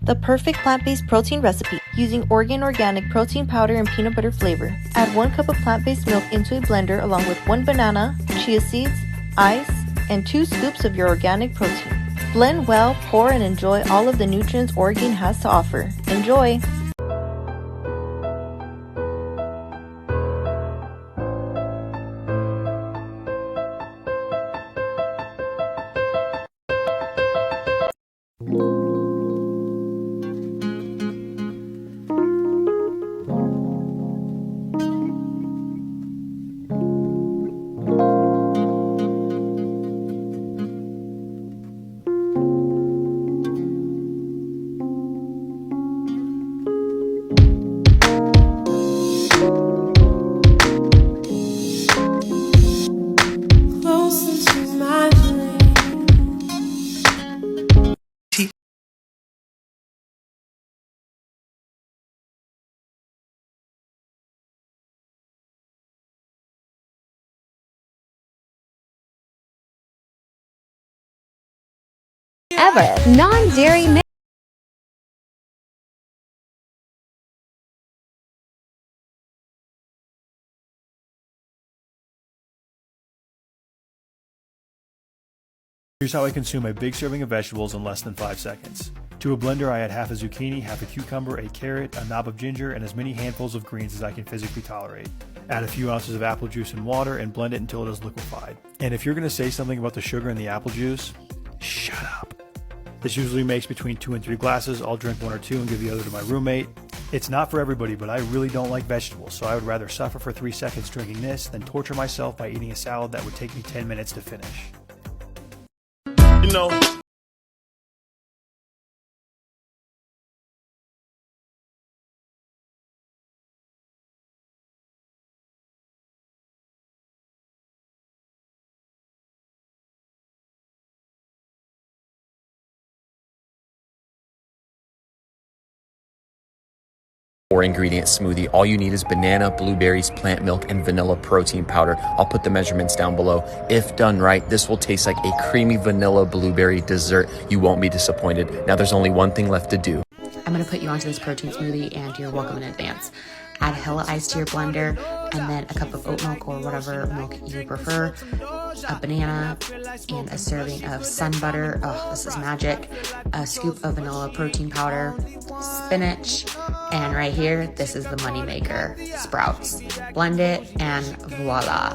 The perfect plant-based protein recipe using Oregon organic protein powder and peanut butter flavor. Add 1 cup of plant-based milk into a blender along with 1 banana, chia seeds, ice, and 2 scoops of your organic protein. Blend well, pour, and enjoy all of the nutrients Oregon has to offer. Enjoy! Ever non-dairy milk. Here's how I consume a big serving of vegetables in less than 5 seconds. To a blender, I add half a zucchini, half a cucumber, a carrot, a knob of ginger, and as many handfuls of greens as I can physically tolerate. Add a few ounces of apple juice and water and blend it until it is liquefied. And if you're going to say something about the sugar in the apple juice, shut up. This usually makes between 2 and 3 glasses. I'll drink 1 or 2 and give the other to my roommate. It's not for everybody, but I really don't like vegetables, so I would rather suffer for 3 seconds drinking this than torture myself by eating a salad that would take me 10 minutes to finish. You know. Ingredient smoothie. All you need is banana, blueberries, plant milk, and vanilla protein powder. I'll put the measurements down below. If done right, this will taste like a creamy vanilla blueberry dessert. You won't be disappointed. Now there's only one thing left to do. I'm going to put you onto this protein smoothie and you're welcome in advance. Add hella ice to your blender and then a cup of oat milk or whatever milk you prefer, a banana, and a serving of sun butter. Oh, this is magic. A scoop of vanilla protein powder, spinach, and right here, this is the money maker, sprouts. Blend it and voila.